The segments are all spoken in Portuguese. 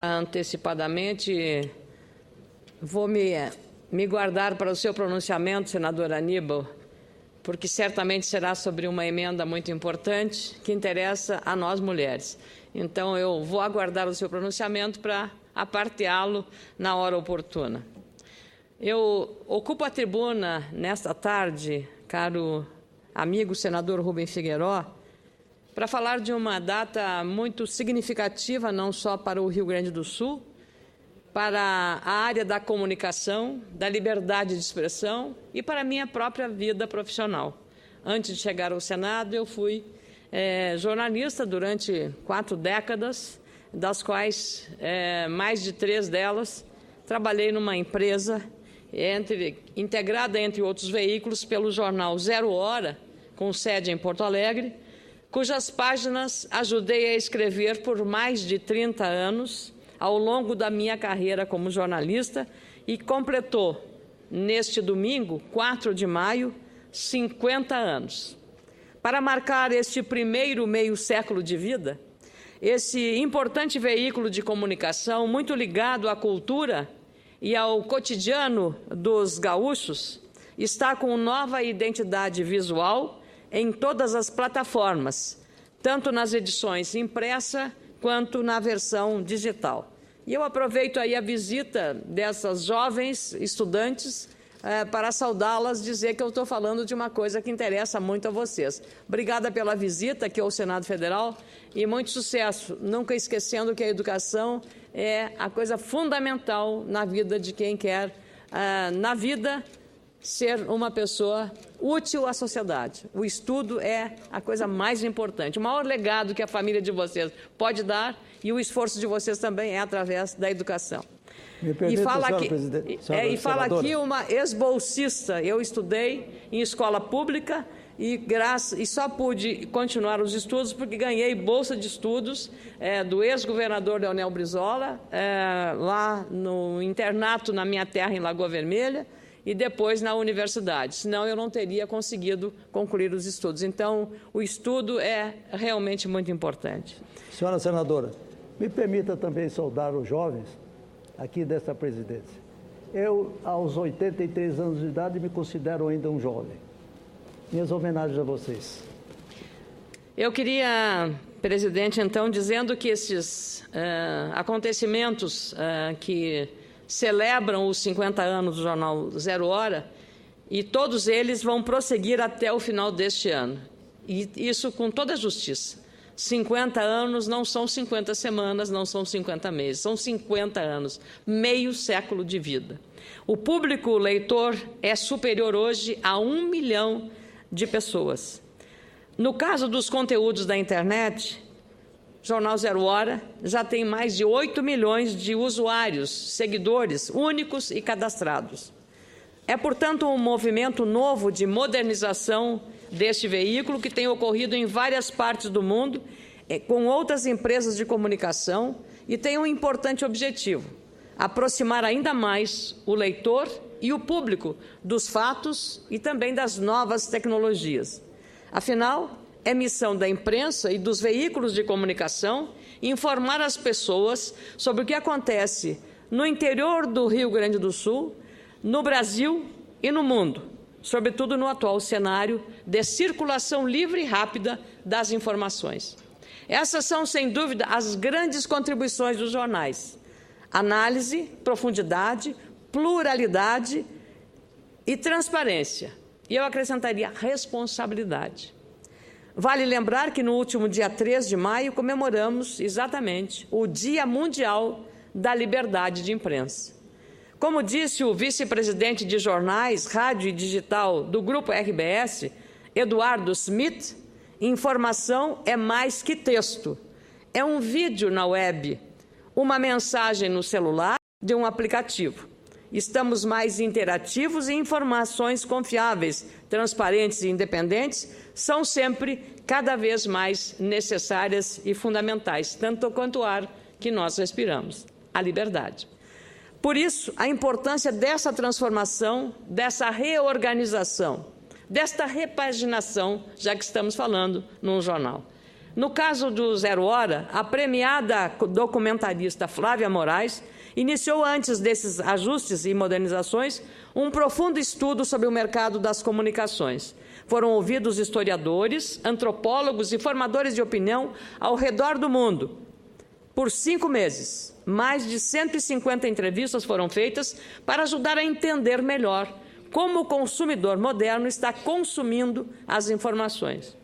Antecipadamente, vou me guardar para o seu pronunciamento, senador Aníbal, porque certamente será sobre uma emenda muito importante que interessa a nós mulheres. Então, eu vou aguardar o seu pronunciamento para aparteá-lo na hora oportuna. Eu ocupo a tribuna nesta tarde, caro amigo senador Rubem Figueiredo, para falar de uma data muito significativa, não só para o Rio Grande do Sul, para a área da comunicação, da liberdade de expressão e para a minha própria vida profissional. Antes de chegar ao Senado, eu fui jornalista durante 4 décadas, das quais mais de 3 delas trabalhei numa empresa integrada, entre outros veículos, pelo jornal Zero Hora, com sede em Porto Alegre, cujas páginas ajudei a escrever por mais de 30 anos, ao longo da minha carreira como jornalista, e completou, neste domingo, 4 de maio, 50 anos. Para marcar este primeiro meio século de vida, esse importante veículo de comunicação, muito ligado à cultura e ao cotidiano dos gaúchos, está com nova identidade visual em todas as plataformas, tanto nas edições impressa quanto na versão digital. E eu aproveito aí a visita dessas jovens estudantes para saudá-las, dizer que eu estou falando de uma coisa que interessa muito a vocês. Obrigada pela visita aqui ao Senado Federal e muito sucesso, nunca esquecendo que a educação é a coisa fundamental na vida de quem quer, na vida, ser uma pessoa útil à sociedade. O estudo é a coisa mais importante. O maior legado que a família de vocês pode dar e o esforço de vocês também é através da educação. Me permita, fala aqui uma ex-bolsista. Eu estudei em escola pública e só pude continuar os estudos porque ganhei bolsa de estudos do ex-governador Leonel Brizola, lá no internato na minha terra, em Lagoa Vermelha, e depois na universidade, senão eu não teria conseguido concluir os estudos. Então, o estudo é realmente muito importante. Senhora senadora, me permita também saudar os jovens aqui desta presidência. Eu, aos 83 anos de idade, me considero ainda um jovem. Minhas homenagens a vocês. Eu queria, presidente, então, dizendo que esses acontecimentos que celebram os 50 anos do jornal Zero Hora, e todos eles vão prosseguir até o final deste ano. E isso com toda a justiça. 50 anos não são 50 semanas, não são 50 meses, são 50 anos, meio século de vida. O público leitor é superior hoje a 1 milhão de pessoas. No caso dos conteúdos da internet, Jornal Zero Hora já tem mais de 8 milhões de usuários, seguidores únicos e cadastrados. É, portanto, um movimento novo de modernização deste veículo que tem ocorrido em várias partes do mundo, com outras empresas de comunicação, e tem um importante objetivo: aproximar ainda mais o leitor e o público dos fatos e também das novas tecnologias. Afinal, é missão da imprensa e dos veículos de comunicação informar as pessoas sobre o que acontece no interior do Rio Grande do Sul, no Brasil e no mundo, sobretudo no atual cenário de circulação livre e rápida das informações. Essas são, sem dúvida, as grandes contribuições dos jornais: análise, profundidade, pluralidade e transparência. E eu acrescentaria responsabilidade. Vale lembrar que no último dia 3 de maio comemoramos exatamente o Dia Mundial da Liberdade de Imprensa. Como disse o vice-presidente de jornais, rádio e digital do Grupo RBS, Eduardo Smith, informação é mais que texto. É um vídeo na web, uma mensagem no celular de um aplicativo. Estamos mais interativos e informações confiáveis, transparentes e independentes são sempre cada vez mais necessárias e fundamentais, tanto quanto o ar que nós respiramos, a liberdade. Por isso, a importância dessa transformação, dessa reorganização, desta repaginação, já que estamos falando num jornal. No caso do Zero Hora, a premiada documentarista Flávia Moraes iniciou, antes desses ajustes e modernizações, um profundo estudo sobre o mercado das comunicações. Foram ouvidos historiadores, antropólogos e formadores de opinião ao redor do mundo. Por 5 meses, mais de 150 entrevistas foram feitas para ajudar a entender melhor como o consumidor moderno está consumindo as informações.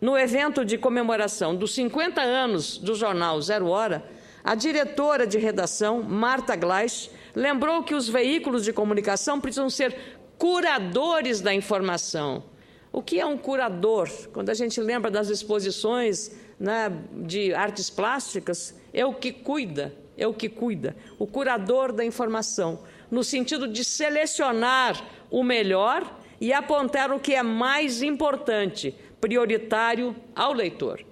No evento de comemoração dos 50 anos do jornal Zero Hora, a diretora de redação, Marta Gleich, lembrou que os veículos de comunicação precisam ser curadores da informação. O que é um curador? Quando a gente lembra das exposições, né, de artes plásticas, é o que cuida, o curador da informação, no sentido de selecionar o melhor e apontar o que é mais importante, prioritário ao leitor.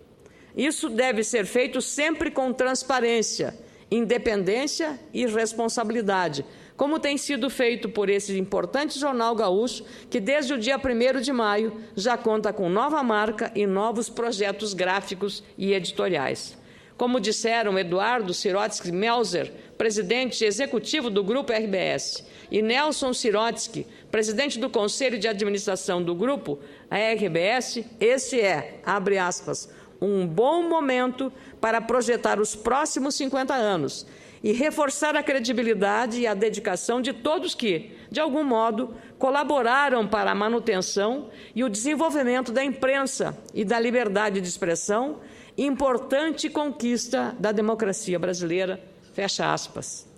Isso deve ser feito sempre com transparência, independência e responsabilidade, como tem sido feito por esse importante jornal gaúcho, que desde o dia 1º de maio já conta com nova marca e novos projetos gráficos e editoriais. Como disseram Eduardo Sirotsky Melzer, presidente executivo do Grupo RBS, e Nelson Sirotsky, presidente do Conselho de Administração do Grupo, a RBS, esse é, abre aspas, um bom momento para projetar os próximos 50 anos e reforçar a credibilidade e a dedicação de todos que, de algum modo, colaboraram para a manutenção e o desenvolvimento da imprensa e da liberdade de expressão, importante conquista da democracia brasileira, fecha aspas.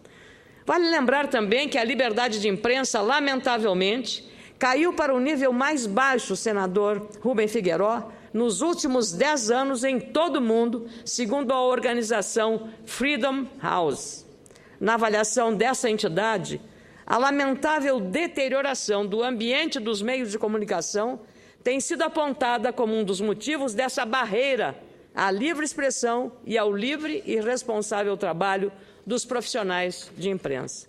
Vale lembrar também que a liberdade de imprensa, lamentavelmente, caiu para o nível mais baixo, senador Rubem Figueiró, nos últimos 10 anos em todo o mundo, segundo a organização Freedom House. Na avaliação dessa entidade, a lamentável deterioração do ambiente dos meios de comunicação tem sido apontada como um dos motivos dessa barreira à livre expressão e ao livre e responsável trabalho dos profissionais de imprensa.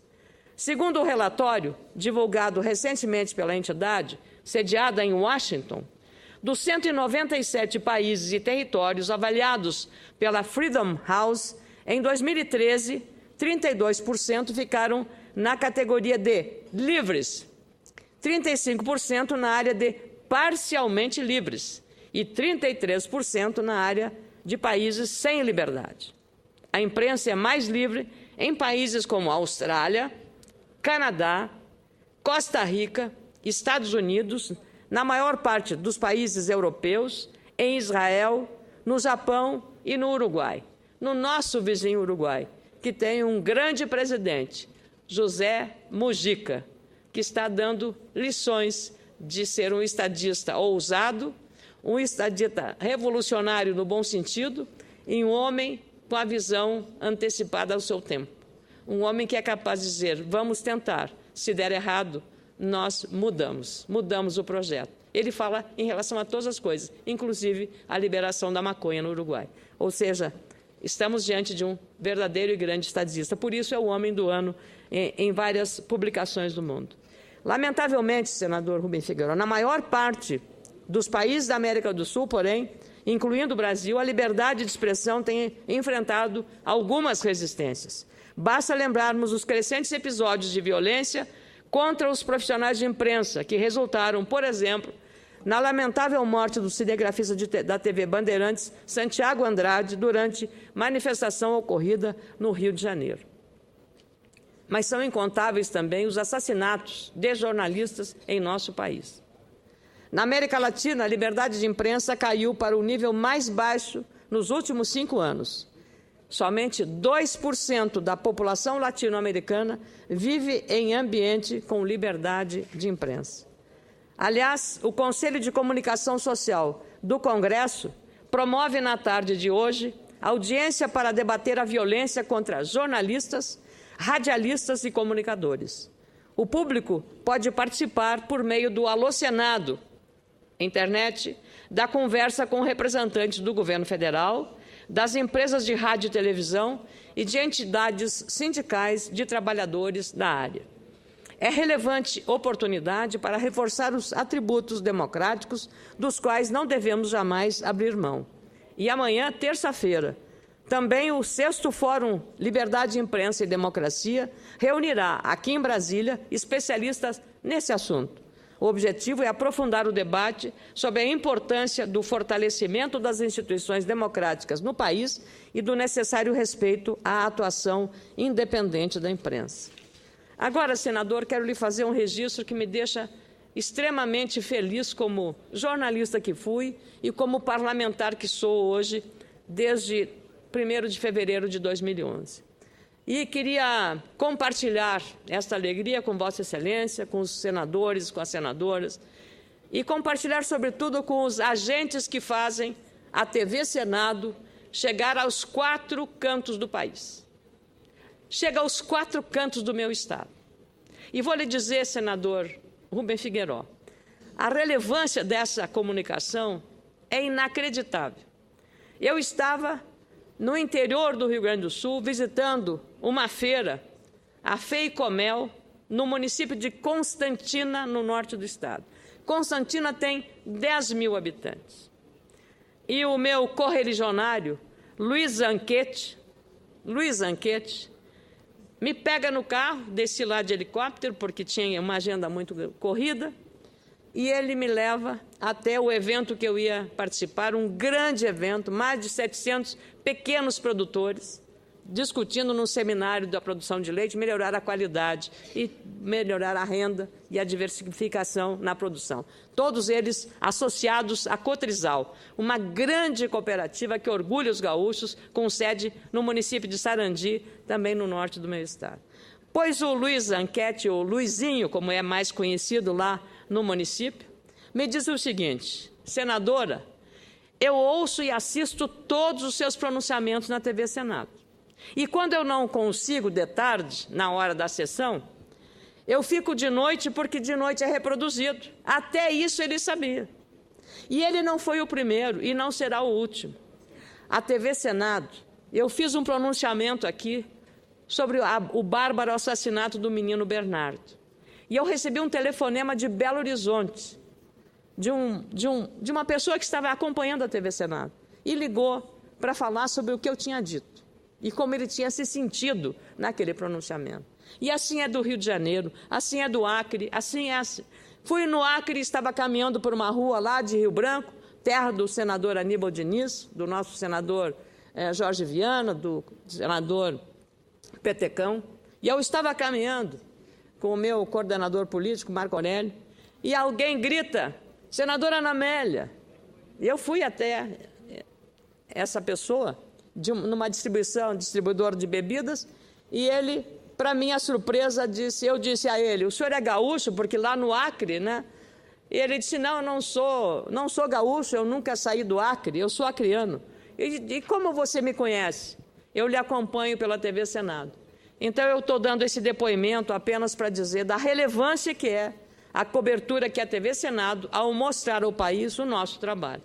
Segundo o relatório, divulgado recentemente pela entidade, sediada em Washington, dos 197 países e territórios avaliados pela Freedom House, em 2013, 32% ficaram na categoria de livres, 35% na área de parcialmente livres e 33% na área de países sem liberdade. A imprensa é mais livre em países como Austrália, Canadá, Costa Rica, Estados Unidos, na maior parte dos países europeus, em Israel, no Japão e no Uruguai. No nosso vizinho Uruguai, que tem um grande presidente, José Mujica, que está dando lições de ser um estadista ousado, um estadista revolucionário no bom sentido, e um homem com a visão antecipada ao seu tempo. Um homem que é capaz de dizer, vamos tentar, se der errado, nós mudamos o projeto. Ele fala em relação a todas as coisas, inclusive a liberação da maconha no Uruguai. Ou seja, estamos diante de um verdadeiro e grande estadista. Por isso é o homem do ano em várias publicações do mundo. Lamentavelmente, senador Rubem Figueiró, na maior parte dos países da América do Sul, porém, incluindo o Brasil, a liberdade de expressão tem enfrentado algumas resistências. Basta lembrarmos os crescentes episódios de violência contra os profissionais de imprensa, que resultaram, por exemplo, na lamentável morte do cinegrafista da TV Bandeirantes, Santiago Andrade, durante manifestação ocorrida no Rio de Janeiro. Mas são incontáveis também os assassinatos de jornalistas em nosso país. Na América Latina, a liberdade de imprensa caiu para o nível mais baixo nos últimos 5 anos. Somente 2% da população latino-americana vive em ambiente com liberdade de imprensa. Aliás, o Conselho de Comunicação Social do Congresso promove na tarde de hoje audiência para debater a violência contra jornalistas, radialistas e comunicadores. O público pode participar por meio do Alô Senado, internet, da conversa com representantes do governo federal, das empresas de rádio e televisão e de entidades sindicais de trabalhadores da área. É relevante oportunidade para reforçar os atributos democráticos dos quais não devemos jamais abrir mão. e amanhã, terça-feira, também o 6º Fórum Liberdade de Imprensa e Democracia reunirá, aqui em Brasília, especialistas nesse assunto. O objetivo é aprofundar o debate sobre a importância do fortalecimento das instituições democráticas no país e do necessário respeito à atuação independente da imprensa. Agora, senador, quero lhe fazer um registro que me deixa extremamente feliz como jornalista que fui e como parlamentar que sou hoje, desde 1º de fevereiro de 2011. E queria compartilhar esta alegria com Vossa Excelência, com os senadores, com as senadoras, e compartilhar, sobretudo, com os agentes que fazem a TV Senado chegar aos 4 cantos do país. Chega aos 4 cantos do meu estado. E vou lhe dizer, senador Rubem Figueiredo, a relevância dessa comunicação é inacreditável. Eu estava no interior do Rio Grande do Sul, visitando uma feira, a Feicomel, no município de Constantina, no norte do estado. Constantina tem 10 mil habitantes. E o meu correligionário, Luiz Anquete, me pega no carro, desci lá de helicóptero, porque tinha uma agenda muito corrida, e ele me leva até o evento que eu ia participar, um grande evento, mais de 700 pequenos produtores, discutindo num seminário da produção de leite, melhorar a qualidade e melhorar a renda e a diversificação na produção. Todos eles associados à Cotrizal, uma grande cooperativa que orgulha os gaúchos, com sede no município de Sarandi, também no norte do meu estado. Pois o Luiz Anquete, ou Luizinho, como é mais conhecido lá no município, me diz o seguinte: senadora, eu ouço e assisto todos os seus pronunciamentos na TV Senado. E quando eu não consigo de tarde, na hora da sessão, eu fico de noite, porque de noite é reproduzido. Até isso ele sabia. E ele não foi o primeiro e não será o último. A TV Senado, eu fiz um pronunciamento aqui sobre o bárbaro assassinato do menino Bernardo. E eu recebi um telefonema de Belo Horizonte, de uma pessoa que estava acompanhando a TV Senado, e ligou para falar sobre o que eu tinha dito e como ele tinha se sentido naquele pronunciamento. E assim é do Rio de Janeiro, assim é do Acre, assim é assim. Fui no Acre e estava caminhando por uma rua lá de Rio Branco, terra do senador Aníbal Diniz, do nosso senador Jorge Viana, do senador Petecão, e eu estava caminhando com o meu coordenador político, Marco Aurélio, e alguém grita: senadora Ana Amélia. E eu fui até essa pessoa, numa distribuidor de bebidas, e ele, para minha surpresa, eu disse a ele: o senhor é gaúcho? Porque lá no Acre, né? E ele disse: não, não sou gaúcho, eu nunca saí do Acre, eu sou acreano. E como você me conhece? Eu lhe acompanho pela TV Senado. Então, eu estou dando esse depoimento apenas para dizer da relevância que é a cobertura que a TV Senado, ao mostrar ao país o nosso trabalho.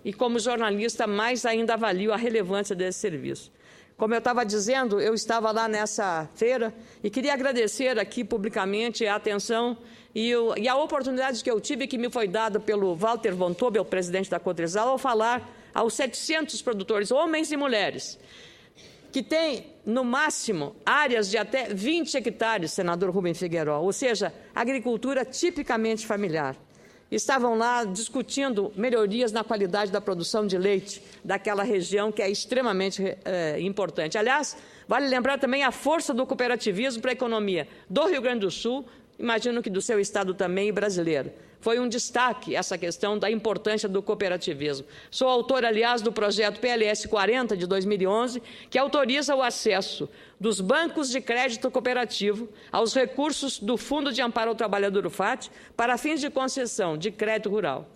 E, como jornalista, mais ainda avalio a relevância desse serviço. Como eu estava dizendo, eu estava lá nessa feira e queria agradecer aqui publicamente a atenção e a oportunidade que eu tive, que me foi dada pelo Walter von Tobel, presidente da Cotrizal, ao falar aos 700 produtores, homens e mulheres, que têm, no máximo, áreas de até 20 hectares, senador Rubem Figueiredo, ou seja, agricultura tipicamente familiar. Estavam lá discutindo melhorias na qualidade da produção de leite daquela região, que é extremamente importante. Aliás, vale lembrar também a força do cooperativismo para a economia do Rio Grande do Sul, imagino que do seu estado também, e brasileiro. Foi um destaque essa questão da importância do cooperativismo. Sou autor, aliás, do projeto PLS 40, de 2011, que autoriza o acesso dos bancos de crédito cooperativo aos recursos do Fundo de Amparo ao Trabalhador, o FAT, para fins de concessão de crédito rural.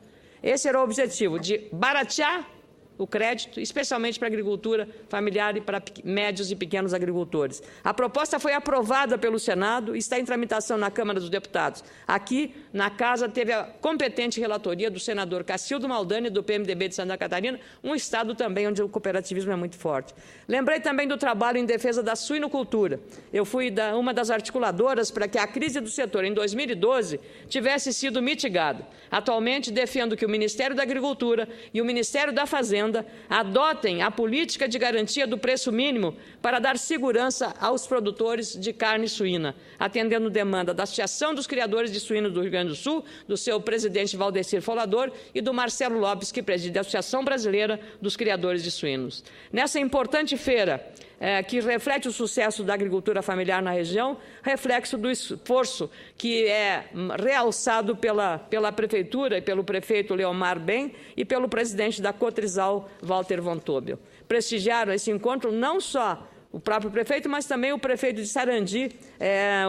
Esse era o objetivo, de baratear o crédito, especialmente para a agricultura familiar e para médios e pequenos agricultores. A proposta foi aprovada pelo Senado e está em tramitação na Câmara dos Deputados. Aqui, na Casa, teve a competente relatoria do senador Cacildo Maldani, do PMDB de Santa Catarina, um estado também onde o cooperativismo é muito forte. Lembrei também do trabalho em defesa da suinocultura. Eu fui uma das articuladoras para que a crise do setor em 2012 tivesse sido mitigada. Atualmente, defendo que o Ministério da Agricultura e o Ministério da Fazenda renda adotem a política de garantia do preço mínimo para dar segurança aos produtores de carne suína, atendendo demanda da Associação dos Criadores de Suínos do Rio Grande do Sul, do seu presidente Valdecir Folador e do Marcelo Lopes, que preside a Associação Brasileira dos Criadores de Suínos. Nessa importante feira, que reflete o sucesso da agricultura familiar na região, reflexo do esforço que é realçado pela Prefeitura e pelo prefeito Leomar Bem e pelo presidente da Cotrizal, Walter von Tobel. Prestigiaram esse encontro não só o próprio prefeito, mas também o prefeito de Sarandi,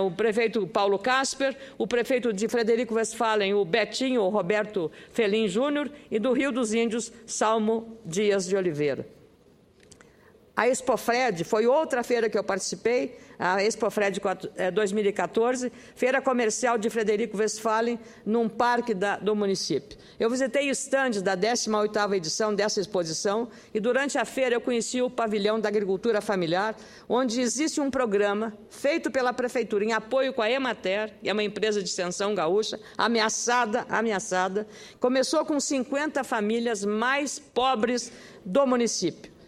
o prefeito Paulo Casper, o prefeito de Frederico Westphalen, o Betinho, o Roberto Felim Júnior, e do Rio dos Índios, Salmo Dias de Oliveira. A Expofred foi outra feira que eu participei, a Expofred 2014, feira comercial de Frederico Westphalen, num parque do município. Eu visitei estandes da 18ª edição dessa exposição e durante a feira eu conheci o pavilhão da agricultura familiar, onde existe um programa feito pela prefeitura em apoio com a Emater, que é uma empresa de extensão gaúcha, ameaçada, começou com 50 famílias mais pobres do município,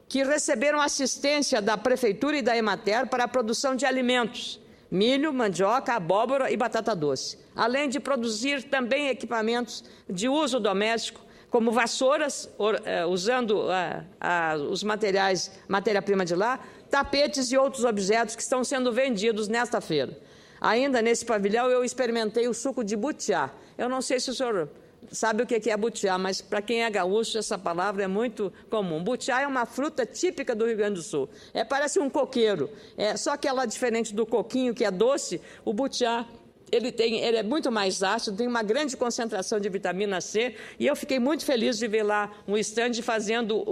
que receberam assistência da Prefeitura e da Emater para a produção de alimentos, milho, mandioca, abóbora e batata doce, além de produzir também equipamentos de uso doméstico, como vassouras, usando os matéria-prima de lá, tapetes e outros objetos que estão sendo vendidos nesta feira. Ainda nesse pavilhão eu experimentei o suco de butiá. Eu não sei se o senhor sabe o que é butiá, mas para quem é gaúcho essa palavra é muito comum. Butiá é uma fruta típica do Rio Grande do Sul. Parece um coqueiro, só que ela, diferente do coquinho, que é doce, o butiá ele é muito mais ácido, tem uma grande concentração de vitamina C, e eu fiquei muito feliz de ver lá um estande fazendo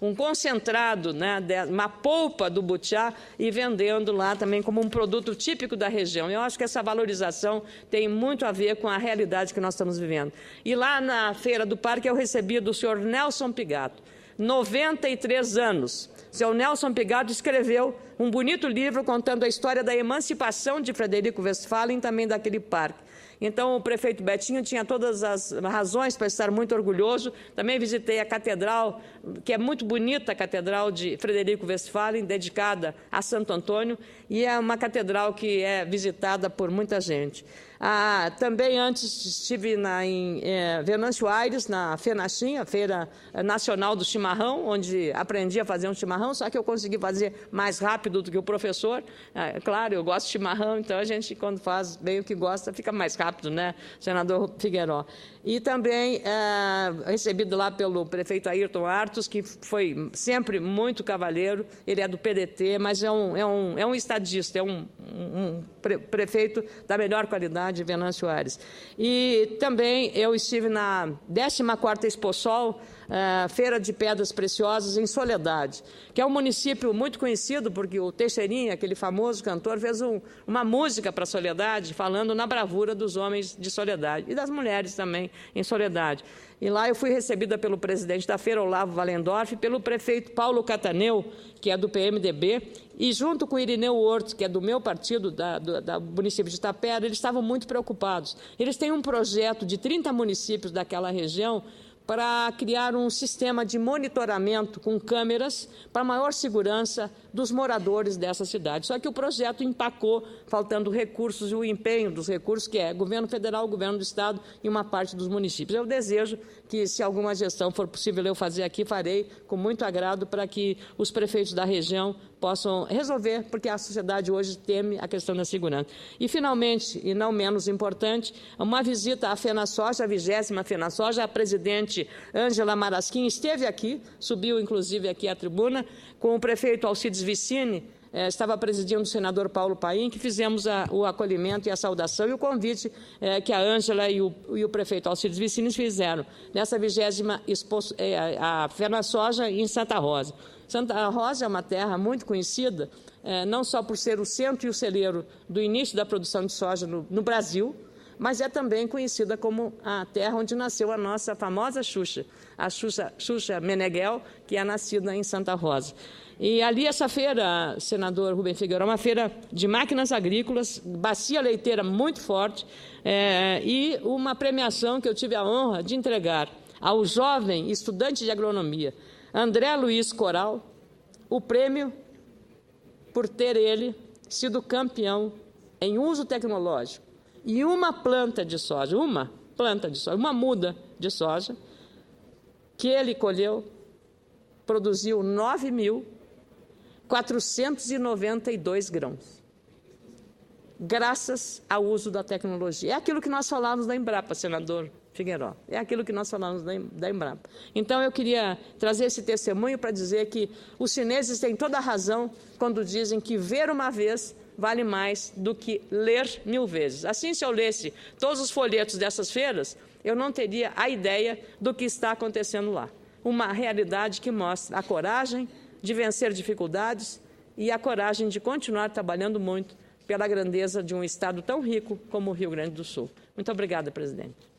um concentrado, né, uma polpa do butiá e vendendo lá também como um produto típico da região. Eu acho que essa valorização tem muito a ver com a realidade que nós estamos vivendo. E lá na Feira do Parque eu recebi do senhor Nelson Pigato, 93 anos. O senhor Nelson Pigato escreveu um bonito livro contando a história da emancipação de Frederico Westphalen, também daquele parque. Então, o prefeito Betinho tinha todas as razões para estar muito orgulhoso. Também visitei a catedral, que é muito bonita, a catedral de Frederico Westphalen, dedicada a Santo Antônio, e é uma catedral que é visitada por muita gente. Também antes estive em Venâncio Aires, na FENACHIM, a Feira Nacional do Chimarrão, onde aprendi a fazer um chimarrão, só que eu consegui fazer mais rápido do que o professor. Claro, eu gosto de chimarrão, então a gente, quando faz bem o que gosta, fica mais rápido, né, senador Figueiró? E também recebido lá pelo prefeito Ayrton Artos, que foi sempre muito cavalheiro, ele é do PDT, mas é um estadista, é um prefeito da melhor qualidade, Venâncio Aires. E também eu estive na 14ª Exposol, Feira de Pedras Preciosas, em Soledade, que é um município muito conhecido, porque o Teixeirinha, aquele famoso cantor, fez uma música para Soledade, falando na bravura dos homens de Soledade, e das mulheres também em Soledade. E lá eu fui recebida pelo presidente da feira, Olavo Valendorf, pelo prefeito Paulo Cataneu, que é do PMDB, e junto com o Irineu Horto, que é do meu partido, do município de Tapera, eles estavam muito preocupados. Eles têm um projeto de 30 municípios daquela região para criar um sistema de monitoramento com câmeras para maior segurança dos moradores dessa cidade. Só que o projeto empacou, faltando recursos, e o empenho dos recursos, que é governo federal, governo do Estado e uma parte dos municípios. Eu desejo que, se alguma gestão for possível eu fazer aqui, farei com muito agrado para que os prefeitos da região possam resolver, porque a sociedade hoje teme a questão da segurança. E, finalmente, e não menos importante, uma visita à FenaSoja, a 20ª FenaSoja. A presidente Ângela Marasquim esteve aqui, subiu, inclusive, aqui à tribuna, com o prefeito Alcides Vicini, estava presidindo o senador Paulo Paim, que fizemos o acolhimento e a saudação e o convite que a Ângela e o prefeito Alcides Vicini fizeram nessa 20ª a FenaSoja em Santa Rosa. Santa Rosa é uma terra muito conhecida, não só por ser o centro e o celeiro do início da produção de soja no Brasil, mas é também conhecida como a terra onde nasceu a nossa famosa Xuxa, a Xuxa Meneghel, que é nascida em Santa Rosa. E ali essa feira, senador Rubem Figueiró, uma feira de máquinas agrícolas, bacia leiteira muito forte, e uma premiação que eu tive a honra de entregar ao jovem estudante de agronomia André Luiz Coral o prêmio por ter ele sido campeão em uso tecnológico e uma muda de soja, que ele colheu, produziu 9.492 grãos, graças ao uso da tecnologia. É aquilo que nós falamos da Embrapa, senador Figueiró. É aquilo que nós falamos da Embrapa. Então, eu queria trazer esse testemunho para dizer que os chineses têm toda a razão quando dizem que ver uma vez vale mais do que ler 1000 vezes. Assim, se eu lesse todos os folhetos dessas feiras, eu não teria a ideia do que está acontecendo lá. Uma realidade que mostra a coragem de vencer dificuldades e a coragem de continuar trabalhando muito pela grandeza de um estado tão rico como o Rio Grande do Sul. Muito obrigada, presidente.